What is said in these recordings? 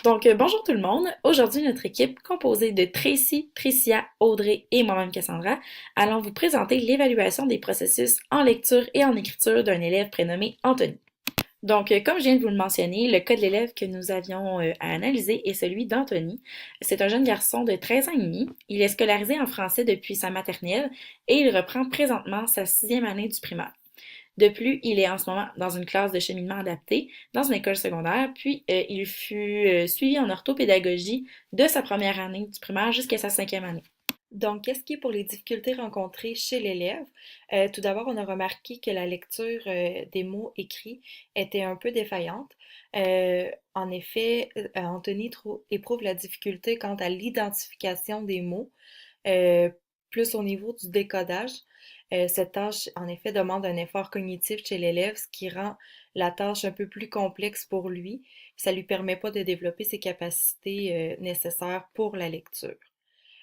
Bonjour tout le monde. Aujourd'hui, notre équipe, composée de Tracy, Tricia, Audrey et moi-même Cassandra, allons vous présenter l'évaluation des processus en lecture et en écriture d'un élève prénommé Anthony. Comme je viens de vous le mentionner, le cas de l'élève que nous avions à analyser est celui d'Anthony. C'est un jeune garçon de 13 ans et demi. Il est scolarisé en français depuis sa maternelle et il reprend présentement sa sixième année du primaire. De plus, il est en ce moment dans une classe de cheminement adapté dans une école secondaire, puis il fut suivi en orthopédagogie de sa première année du primaire jusqu'à sa cinquième année. Donc, qu'est-ce qui est pour les difficultés rencontrées chez l'élève? Tout d'abord, on a remarqué que la lecture des mots écrits était un peu défaillante. En effet, Anthony éprouve la difficulté quant à l'identification des mots, euh, plus au niveau du décodage. Cette tâche, en effet, demande un effort cognitif chez l'élève, ce qui rend la tâche un peu plus complexe pour lui. Ça lui permet pas de développer ses capacités nécessaires pour la lecture.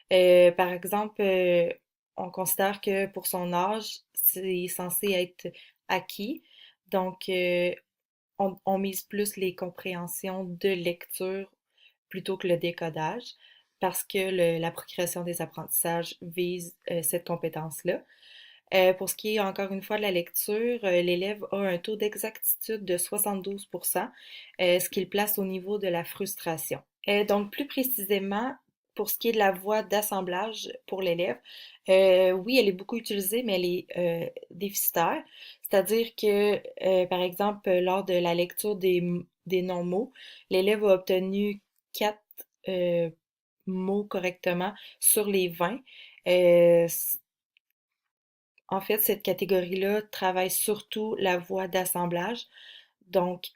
Par exemple, on considère que pour son âge, c'est censé être acquis. Donc, on mise plus les compréhensions de lecture plutôt que le décodage parce que la progression des apprentissages vise cette compétence-là. Pour ce qui est encore une fois de la lecture, l'élève a un taux d'exactitude de 72%, ce qui le place au niveau de la frustration. Donc, plus précisément, pour ce qui est de la voie d'assemblage pour l'élève, oui, elle est beaucoup utilisée, mais elle est déficitaire. C'est-à-dire que, par exemple, lors de la lecture des non-mots, l'élève a obtenu 4 euh, mots correctement sur les 20. Euh, En fait, cette catégorie-là travaille surtout la voie d'assemblage, donc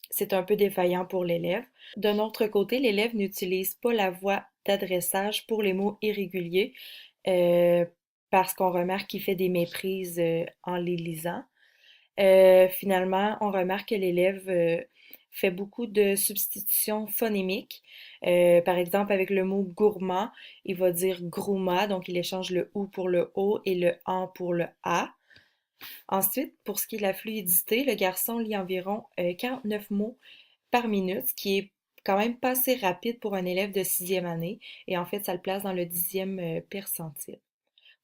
c'est un peu défaillant pour l'élève. D'un autre côté, l'élève n'utilise pas la voie d'adressage pour les mots irréguliers euh, parce qu'on remarque qu'il fait des méprises en les lisant. Finalement, on remarque que l'élève fait beaucoup de substitutions phonémiques. Par exemple, avec le mot gourmand, il va dire grouma, donc il échange le ou pour le o et le en pour le a. Ensuite, pour ce qui est de la fluidité, le garçon lit environ 49 mots par minute, ce qui est quand même pas assez rapide pour un élève de sixième année, et en fait, ça le place dans le 10e percentile.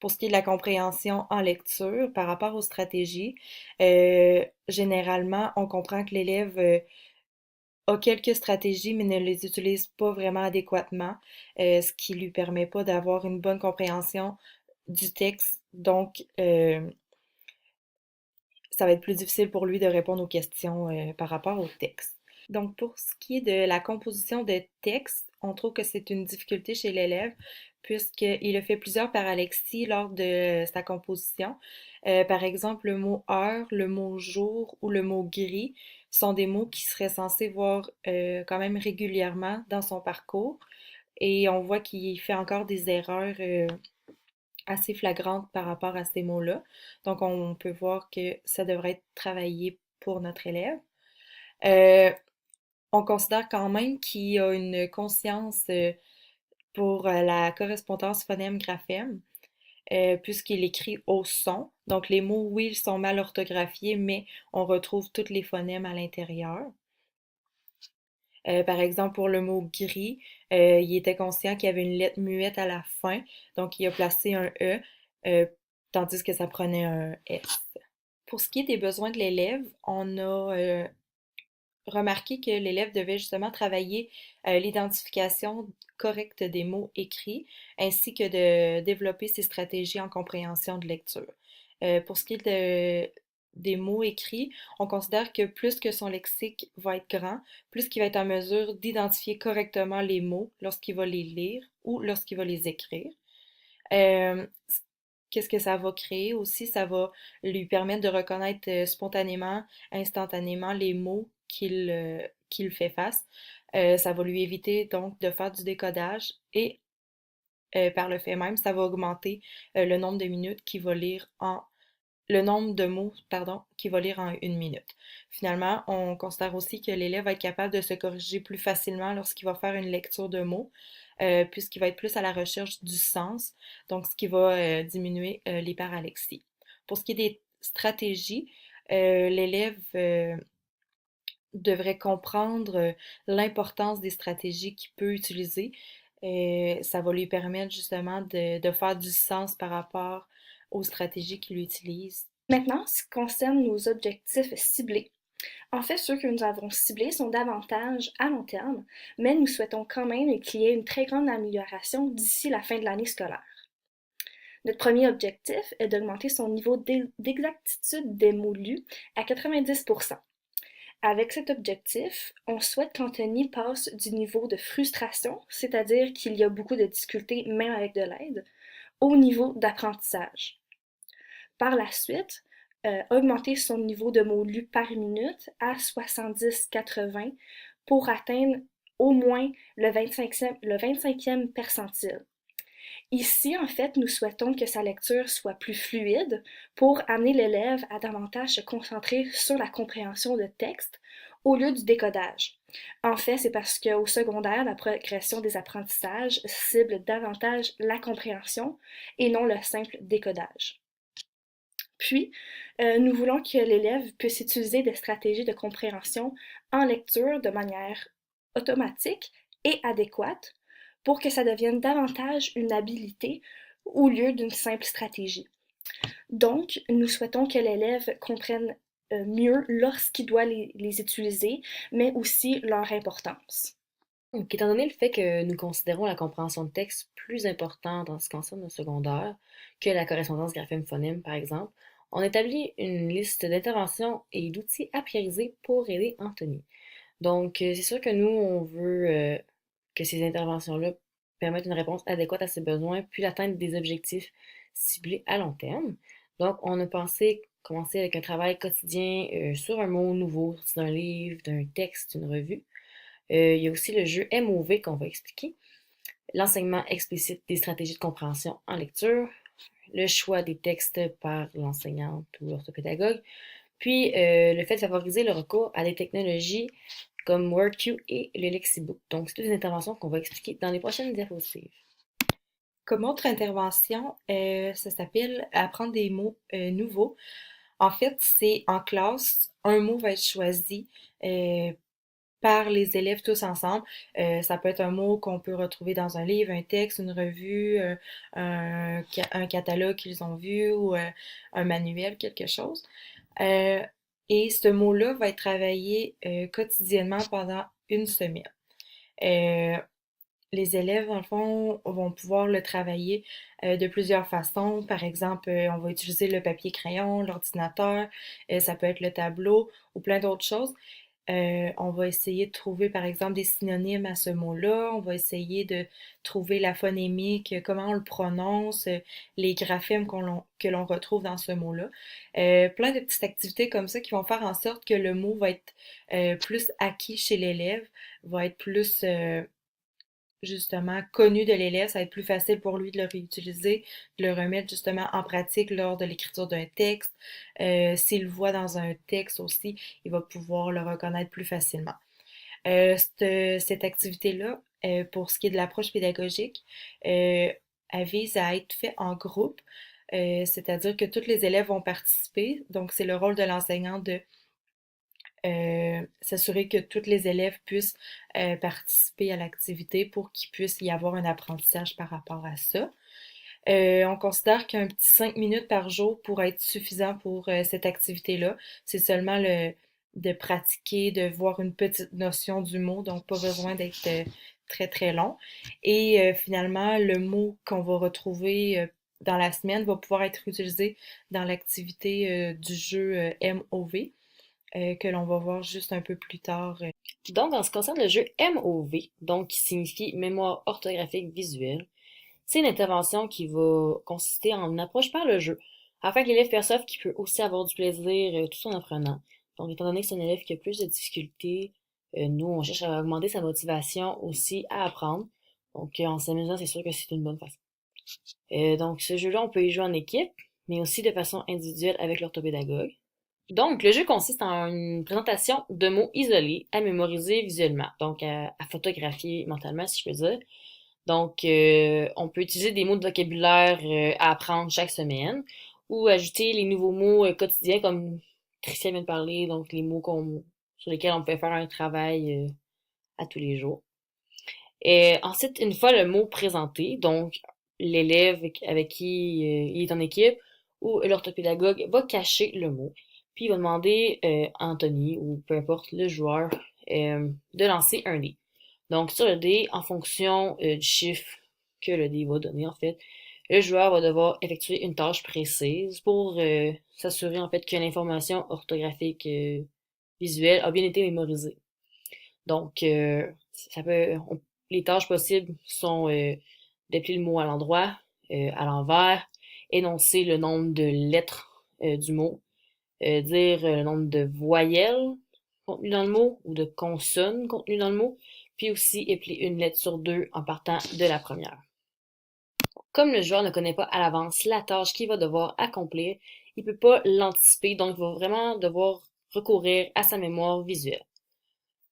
Pour ce qui est de la compréhension en lecture, par rapport aux stratégies, généralement, on comprend que l'élève a quelques stratégies, mais ne les utilise pas vraiment adéquatement, ce qui lui permet pas d'avoir une bonne compréhension du texte. Donc, ça va être plus difficile pour lui de répondre aux questions par rapport au texte. Donc, pour ce qui est de la composition de texte, on trouve que c'est une difficulté chez l'élève puisqu'il a fait plusieurs parallaxies lors de sa composition. Par exemple, le mot heure, le mot jour ou le mot gris sont des mots qui seraient censés voir quand même régulièrement dans son parcours. Et on voit qu'il fait encore des erreurs assez flagrante par rapport à ces mots-là. Donc, on peut voir que ça devrait être travaillé pour notre élève. Euh, on considère quand même qu'il a une conscience pour la correspondance phonème-graphème, puisqu'il écrit au son. Donc, les mots, oui, ils sont mal orthographiés, mais on retrouve tous les phonèmes à l'intérieur. Par exemple, pour le mot gris, il était conscient qu'il y avait une lettre muette à la fin, donc il a placé un E, euh, tandis que ça prenait un S. Pour ce qui est des besoins de l'élève, on a remarqué que l'élève devait justement travailler l'identification correcte des mots écrits, ainsi que de développer ses stratégies en compréhension de lecture. Pour ce qui est des mots écrits, on considère que plus que son lexique va être grand, plus qu'il va être en mesure d'identifier correctement les mots lorsqu'il va les lire ou lorsqu'il va les écrire. Euh, Qu'est-ce que ça va créer aussi? Ça va lui permettre de reconnaître spontanément, instantanément les mots qu'il fait face. Ça va lui éviter donc de faire du décodage et par le fait même, ça va augmenter le nombre de minutes qu'il va lire en le nombre de mots, pardon, qu'il va lire en une minute. Finalement, on considère aussi que l'élève va être capable de se corriger plus facilement lorsqu'il va faire une lecture de mots, puisqu'il va être plus à la recherche du sens, donc ce qui va diminuer les parallaxies. Pour ce qui est des stratégies, l'élève devrait comprendre l'importance des stratégies qu'il peut utiliser. Ça va lui permettre justement de faire du sens par rapport aux stratégies qu'il utilise. Maintenant, ce qui concerne nos objectifs ciblés. En fait, ceux que nous avons ciblés sont davantage à long terme, mais nous souhaitons quand même qu'il y ait une très grande amélioration d'ici la fin de l'année scolaire. Notre premier objectif est d'augmenter son niveau d'exactitude des mots lus à 90%. Avec cet objectif, on souhaite qu'Anthony passe du niveau de frustration, c'est-à-dire qu'il y a beaucoup de difficultés même avec de l'aide, au niveau d'apprentissage. Par la suite, augmenter son niveau de mots lus par minute à 70-80 pour atteindre au moins le 25e percentile. Ici, en fait, nous souhaitons que sa lecture soit plus fluide pour amener l'élève à davantage se concentrer sur la compréhension de texte au lieu du décodage. En fait, c'est parce qu'au secondaire, la progression des apprentissages cible davantage la compréhension et non le simple décodage. Puis, nous voulons que l'élève puisse utiliser des stratégies de compréhension en lecture de manière automatique et adéquate pour que ça devienne davantage une habilité au lieu d'une simple stratégie. Donc, nous souhaitons que l'élève comprenne mieux lorsqu'il doit les utiliser, mais aussi leur importance. Donc, étant donné le fait que nous considérons la compréhension de texte plus importante en ce qui concerne le secondaire que la correspondance graphème-phonème, par exemple, on établit une liste d'interventions et d'outils à prioriser pour aider Anthony. Donc, c'est sûr que nous, on veut que ces interventions-là permettent une réponse adéquate à ses besoins, puis l'atteinte des objectifs ciblés à long terme. Donc, on a pensé commencer avec un travail quotidien sur un mot nouveau, sorti d'un livre, d'un texte, d'une revue. Il y a aussi le jeu MOV qu'on va expliquer, l'enseignement explicite des stratégies de compréhension en lecture, le choix des textes par l'enseignante ou l'orthopédagogue, puis le fait de favoriser le recours à des technologies comme WordQ et le Lexibook. Donc, c'est toutes des interventions qu'on va expliquer dans les prochaines diapositives. Comme autre intervention, ça s'appelle apprendre des mots nouveaux. En fait, c'est en classe, un mot va être choisi par les élèves tous ensemble. Ça peut être un mot qu'on peut retrouver dans un livre, un texte, une revue, un catalogue qu'ils ont vu ou un manuel, quelque chose. Euh, et ce mot-là va être travaillé quotidiennement pendant une semaine. Euh, les élèves, dans le fond, vont pouvoir le travailler de plusieurs façons. Par exemple, on va utiliser le papier-crayon, l'ordinateur, ça peut être le tableau ou plein d'autres choses. On va essayer de trouver, par exemple, des synonymes à ce mot-là. On va essayer de trouver la phonémique, comment on le prononce, les graphèmes que l'on retrouve dans ce mot-là. Plein de petites activités comme ça qui vont faire en sorte que le mot va être plus acquis chez l'élève, va être plus justement connu de l'élève, ça va être plus facile pour lui de le réutiliser, de le remettre justement en pratique lors de l'écriture d'un texte. S'il le voit dans un texte aussi, il va pouvoir le reconnaître plus facilement. Cette activité-là, pour ce qui est de l'approche pédagogique, elle vise à être faite en groupe, c'est-à-dire que tous les élèves vont participer. Donc, c'est le rôle de l'enseignant de s'assurer que tous les élèves puissent participer à l'activité pour qu'il puisse y avoir un apprentissage par rapport à ça. On considère qu'un petit 5 minutes par jour pourrait être suffisant pour cette activité-là. C'est seulement de pratiquer, de voir une petite notion du mot, donc pas besoin d'être très très long. Et finalement, le mot qu'on va retrouver dans la semaine va pouvoir être utilisé dans l'activité du jeu MOV que l'on va voir juste un peu plus tard. Donc, en ce qui concerne le jeu MOV, donc qui signifie mémoire orthographique visuelle, c'est une intervention qui va consister en une approche par le jeu, afin que l'élève perçoive qu'il peut aussi avoir du plaisir tout en apprenant. Donc, étant donné que c'est un élève qui a plus de difficultés, nous, on cherche à augmenter sa motivation aussi à apprendre. Donc, en s'amusant, c'est sûr que c'est une bonne façon. Donc, ce jeu-là, on peut y jouer en équipe, mais aussi de façon individuelle avec l'orthopédagogue. Donc, le jeu consiste en une présentation de mots isolés à mémoriser visuellement, donc à photographier mentalement, si je peux dire. Donc, on peut utiliser des mots de vocabulaire à apprendre chaque semaine ou ajouter les nouveaux mots quotidiens comme Tricia vient de parler, donc les mots qu'on sur lesquels on peut faire un travail à tous les jours. Et ensuite, une fois le mot présenté, donc l'élève avec qui il est en équipe ou l'orthopédagogue va cacher le mot, puis il va demander à Anthony ou peu importe le joueur de lancer un dé. Donc sur le dé, en fonction du chiffre que le dé va donner en fait, le joueur va devoir effectuer une tâche précise pour s'assurer en fait que l'information orthographique visuelle a bien été mémorisée. Donc, les tâches possibles sont déplier le mot à l'endroit, à l'envers, énoncer le nombre de lettres du mot, dire le nombre de voyelles contenues dans le mot ou de consonnes contenues dans le mot, puis aussi épeler une lettre sur deux en partant de la première. Comme le joueur ne connaît pas à l'avance la tâche qu'il va devoir accomplir, il peut pas l'anticiper, donc il va vraiment devoir recourir à sa mémoire visuelle.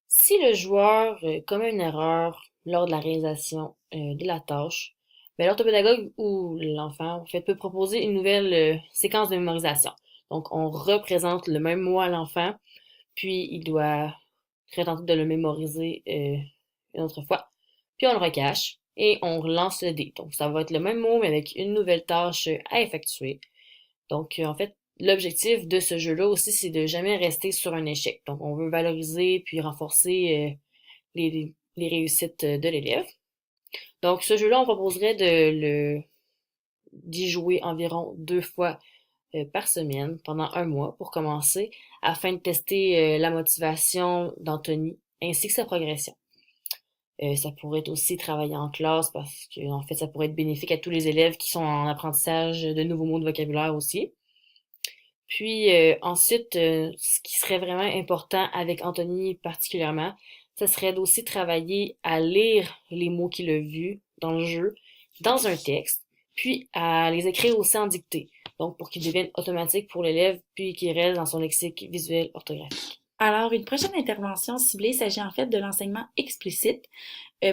Si le joueur commet une erreur lors de la réalisation de la tâche, ben, l'orthopédagogue ou l'enfant en fait, peut proposer une nouvelle séquence de mémorisation. Donc, on représente le même mot à l'enfant, puis il doit tenter de le mémoriser une autre fois. Puis on le recache et on relance le dé. Donc, ça va être le même mot, mais avec une nouvelle tâche à effectuer. Donc, en fait, l'objectif de ce jeu-là aussi, c'est de jamais rester sur un échec. Donc, on veut valoriser puis renforcer les réussites de l'élève. Donc, ce jeu-là, on proposerait d'y jouer environ 2 fois par semaine pendant 1 mois pour commencer, afin de tester la motivation d'Anthony ainsi que sa progression. Ça pourrait être aussi travailler en classe parce que, en fait, ça pourrait être bénéfique à tous les élèves qui sont en apprentissage de nouveaux mots de vocabulaire aussi. Puis ensuite, ce qui serait vraiment important avec Anthony particulièrement, ce serait d'aussi travailler à lire les mots qu'il a vus dans le jeu, dans un texte, puis à les écrire aussi en dictée. Donc pour qu'ils deviennent automatiques pour l'élève, puis qu'ils restent dans son lexique visuel orthographique. Alors, une prochaine intervention ciblée s'agit en fait de l'enseignement explicite.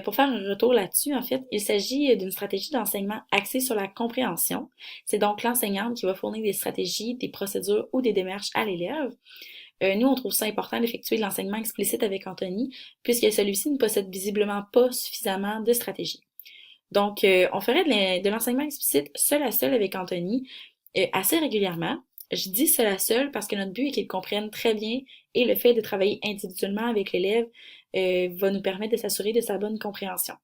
Pour faire un retour là-dessus, en fait, il s'agit d'une stratégie d'enseignement axée sur la compréhension. C'est donc l'enseignante qui va fournir des stratégies, des procédures ou des démarches à l'élève. Nous, on trouve ça important d'effectuer de l'enseignement explicite avec Anthony, puisque celui-ci ne possède visiblement pas suffisamment de stratégies. Donc, on ferait de l'enseignement explicite seul à seul avec Anthony assez régulièrement. Je dis seul à seul parce que notre but est qu'il comprenne très bien et le fait de travailler individuellement avec l'élève va nous permettre de s'assurer de sa bonne compréhension.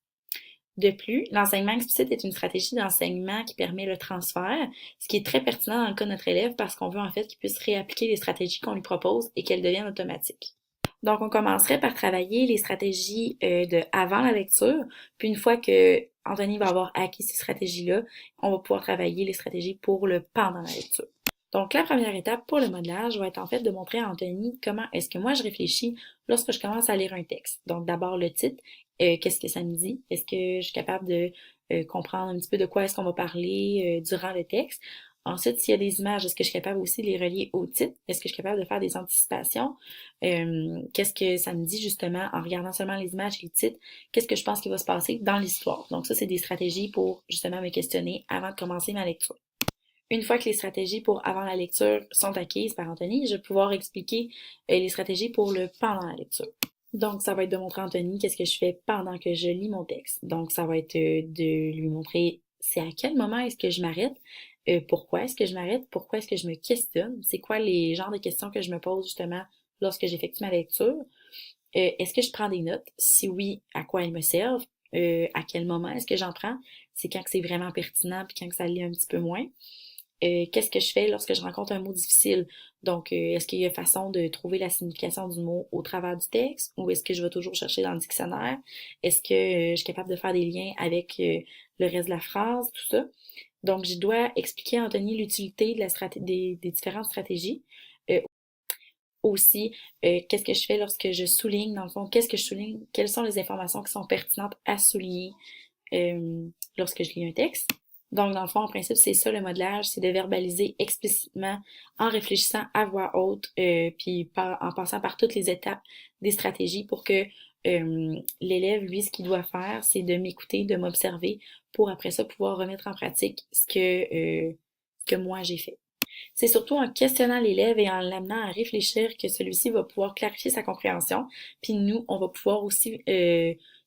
De plus, l'enseignement explicite est une stratégie d'enseignement qui permet le transfert, ce qui est très pertinent dans le cas de notre élève parce qu'on veut en fait qu'il puisse réappliquer les stratégies qu'on lui propose et qu'elles deviennent automatiques. Donc, on commencerait par travailler les stratégies de avant la lecture, puis une fois que Anthony va avoir acquis ces stratégies-là, on va pouvoir travailler les stratégies pour le pendant la lecture. Donc, la première étape pour le modelage va être en fait de montrer à Anthony comment est-ce que moi je réfléchis lorsque je commence à lire un texte. Donc, d'abord le titre, qu'est-ce que ça me dit? Est-ce que je suis capable de comprendre un petit peu de quoi est-ce qu'on va parler durant le texte? Ensuite, s'il y a des images, est-ce que je suis capable aussi de les relier au titre? Est-ce que je suis capable de faire des anticipations? Qu'est-ce que ça me dit justement en regardant seulement les images et le titre? Qu'est-ce que je pense qu'il va se passer dans l'histoire? Donc ça, c'est des stratégies pour justement me questionner avant de commencer ma lecture. Une fois que les stratégies pour avant la lecture sont acquises par Anthony, je vais pouvoir expliquer les stratégies pour le pendant la lecture. Donc, ça va être de montrer à Anthony qu'est-ce que je fais pendant que je lis mon texte. Donc, ça va être de lui montrer c'est à quel moment est-ce que je m'arrête, pourquoi est-ce que je m'arrête, pourquoi est-ce que je me questionne, c'est quoi les genres de questions que je me pose justement lorsque j'effectue ma lecture. Est-ce que je prends des notes? Si oui, à quoi elles me servent? À quel moment est-ce que j'en prends? C'est quand que c'est vraiment pertinent puis quand que ça lit un petit peu moins. Qu'est-ce que je fais lorsque je rencontre un mot difficile? Donc, est-ce qu'il y a façon de trouver la signification du mot au travers du texte ou est-ce que je vais toujours chercher dans le dictionnaire? Est-ce que je suis capable de faire des liens avec le reste de la phrase, tout ça? Donc, je dois expliquer à Anthony l'utilité de des différentes stratégies. Aussi, qu'est-ce que je fais lorsque je souligne, dans le fond, qu'est-ce que je souligne? Quelles sont les informations qui sont pertinentes à souligner lorsque je lis un texte? Donc, dans le fond, en principe, c'est ça le modelage, c'est de verbaliser explicitement en réfléchissant à voix haute, puis en passant par toutes les étapes des stratégies pour que l'élève, lui, ce qu'il doit faire, c'est de m'écouter, de m'observer pour après ça pouvoir remettre en pratique ce que moi j'ai fait. C'est surtout en questionnant l'élève et en l'amenant à réfléchir que celui-ci va pouvoir clarifier sa compréhension, puis nous, on va pouvoir aussi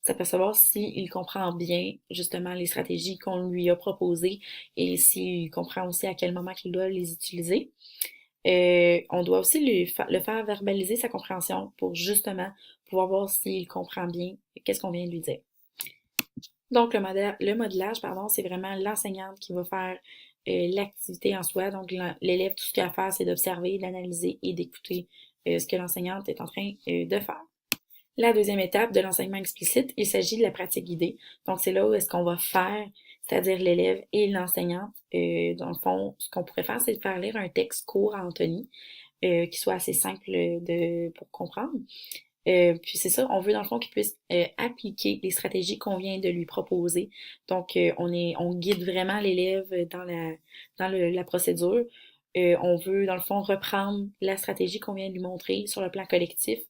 s'apercevoir s'il comprend bien justement les stratégies qu'on lui a proposées et s'il comprend aussi à quel moment qu'il doit les utiliser. On doit aussi le faire verbaliser sa compréhension pour justement pouvoir voir s'il comprend bien qu'est-ce qu'on vient de lui dire. Donc, le modelage, pardon, c'est vraiment l'enseignante qui va faire l'activité en soi. Donc, l'élève, tout ce qu'il a à faire, c'est d'observer, d'analyser et d'écouter ce que l'enseignante est en train de faire. La deuxième étape de l'enseignement explicite, il s'agit de la pratique guidée. Donc, c'est là où est-ce qu'on va faire, c'est-à-dire l'élève et l'enseignant. Dans le fond, ce qu'on pourrait faire, c'est de faire lire un texte court à Anthony, qui soit assez simple pour comprendre. Puis c'est ça, on veut dans le fond qu'il puisse appliquer les stratégies qu'on vient de lui proposer. Donc on guide vraiment l'élève dans la procédure. On veut dans le fond reprendre la stratégie qu'on vient de lui montrer sur le plan collectif.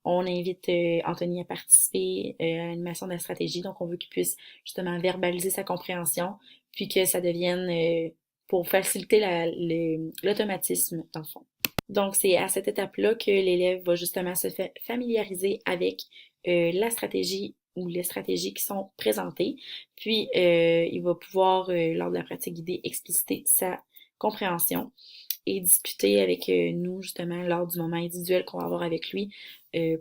On invite Anthony à participer à l'animation de la stratégie. Donc on veut qu'il puisse justement verbaliser sa compréhension, puis que ça devienne pour faciliter l'automatisme dans le fond. Donc, c'est à cette étape-là que l'élève va justement se familiariser avec la stratégie ou les stratégies qui sont présentées. Puis, il va pouvoir, lors de la pratique guidée, expliciter sa compréhension et discuter avec nous, justement, lors du moment individuel qu'on va avoir avec lui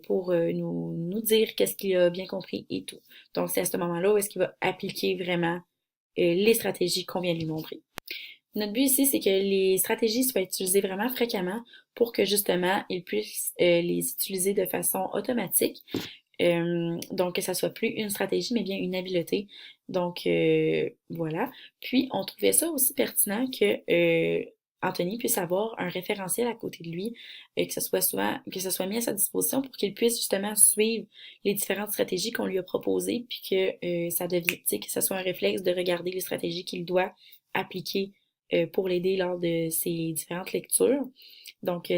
pour nous dire qu'est-ce qu'il a bien compris et tout. Donc, c'est à ce moment-là où est-ce qu'il va appliquer vraiment les stratégies qu'on vient de lui montrer. Notre but ici, c'est que les stratégies soient utilisées vraiment fréquemment pour que justement, ils puissent les utiliser de façon automatique. Donc, que ça soit plus une stratégie, mais bien une habileté. Donc, voilà. Puis, on trouvait ça aussi pertinent que Anthony puisse avoir un référentiel à côté de lui, que ce soit mis à sa disposition pour qu'il puisse justement suivre les différentes stratégies qu'on lui a proposées, puis que ça devienne, tu sais, que ce soit un réflexe de regarder les stratégies qu'il doit appliquer pour l'aider lors de ses différentes lectures. Donc,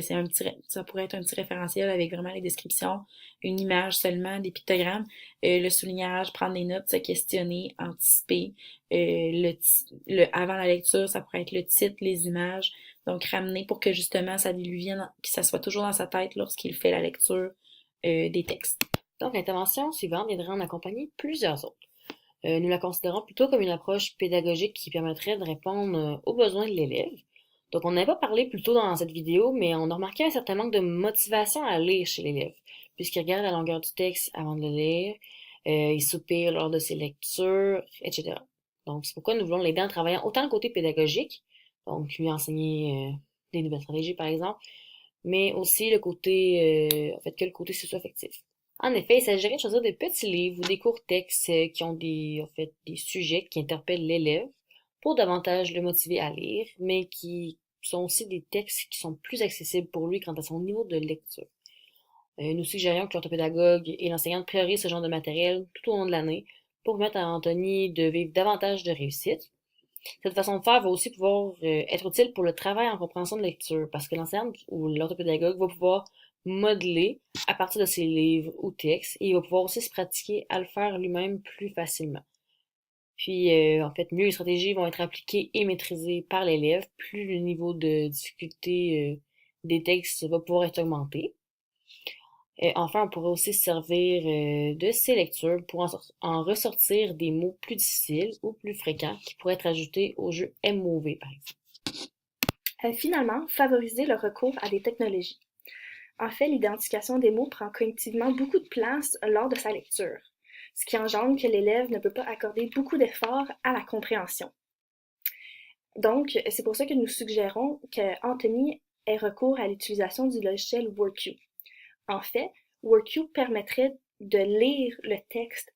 ça pourrait être un petit référentiel avec vraiment les descriptions, une image seulement, des pictogrammes, le soulignage, prendre des notes, se questionner, anticiper. Avant la lecture, ça pourrait être le titre, les images. Donc, ramener pour que justement ça lui vienne, que ça soit toujours dans sa tête lorsqu'il fait la lecture des textes. Donc, l'intervention suivante viendrait en accompagner plusieurs autres. Nous la considérons plutôt comme une approche pédagogique qui permettrait de répondre aux besoins de l'élève. Donc, on n'avait pas parlé plus tôt dans cette vidéo, mais on a remarqué un certain manque de motivation à lire chez l'élève, puisqu'il regarde la longueur du texte avant de le lire, il soupire lors de ses lectures, etc. Donc, c'est pourquoi nous voulons l'aider en travaillant autant le côté pédagogique, donc lui enseigner des nouvelles stratégies par exemple, mais aussi le côté, que le côté socio-affectif. En effet, il s'agirait de choisir des petits livres ou des courts textes qui ont des sujets qui interpellent l'élève pour davantage le motiver à lire, mais qui sont aussi des textes qui sont plus accessibles pour lui quant à son niveau de lecture. Nous suggérions que l'orthopédagogue et l'enseignante priorisent ce genre de matériel tout au long de l'année pour permettre à Anthony de vivre davantage de réussite. Cette façon de faire va aussi pouvoir être utile pour le travail en compréhension de lecture, parce que l'enseignante ou l'orthopédagogue va pouvoir modeler à partir de ses livres ou textes, et il va pouvoir aussi se pratiquer à le faire lui-même plus facilement. Puis, mieux les stratégies vont être appliquées et maîtrisées par l'élève, plus le niveau de difficulté des textes va pouvoir être augmenté. Enfin, on pourrait aussi se servir de ces lectures pour en ressortir des mots plus difficiles ou plus fréquents qui pourraient être ajoutés au jeu MOV, par exemple. Finalement, favoriser le recours à des technologies. En fait, l'identification des mots prend cognitivement beaucoup de place lors de sa lecture, ce qui engendre que l'élève ne peut pas accorder beaucoup d'efforts à la compréhension. Donc, c'est pour ça que nous suggérons qu'Anthony ait recours à l'utilisation du logiciel WorkU. En fait, WorkU permettrait de lire le texte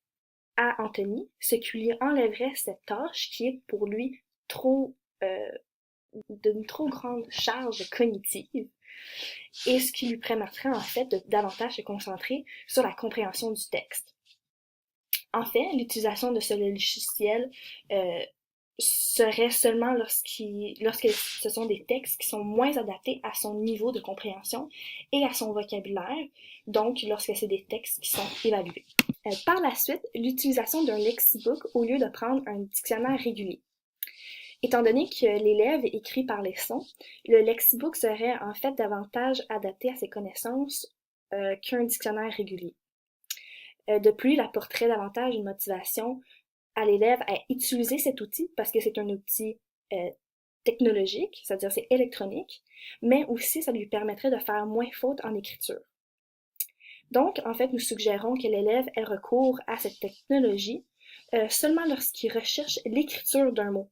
à Anthony, ce qui lui enlèverait cette tâche qui est pour lui d'une trop grande charge cognitive, et ce qui lui permettrait en fait de davantage se concentrer sur la compréhension du texte. En fait, l'utilisation de ce logiciel serait seulement lorsque ce sont des textes qui sont moins adaptés à son niveau de compréhension et à son vocabulaire, donc lorsque c'est des textes qui sont évalués. Par la suite, l'utilisation d'un lexibook au lieu de prendre un dictionnaire régulier. Étant donné que l'élève écrit par les sons, le lexibook serait en fait davantage adapté à ses connaissances qu'un dictionnaire régulier. De plus, il apporterait davantage une motivation à l'élève à utiliser cet outil parce que c'est un outil technologique, c'est-à-dire c'est électronique, mais aussi ça lui permettrait de faire moins faute en écriture. Donc, en fait, nous suggérons que l'élève ait recours à cette technologie seulement lorsqu'il recherche l'écriture d'un mot.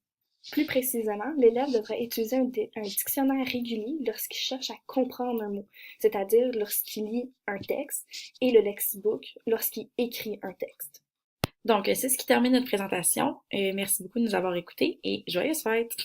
Plus précisément, l'élève devrait utiliser un dictionnaire régulier lorsqu'il cherche à comprendre un mot, c'est-à-dire lorsqu'il lit un texte, et le lexibook lorsqu'il écrit un texte. Donc, c'est ce qui termine notre présentation. Merci beaucoup de nous avoir écoutés et joyeuses fêtes!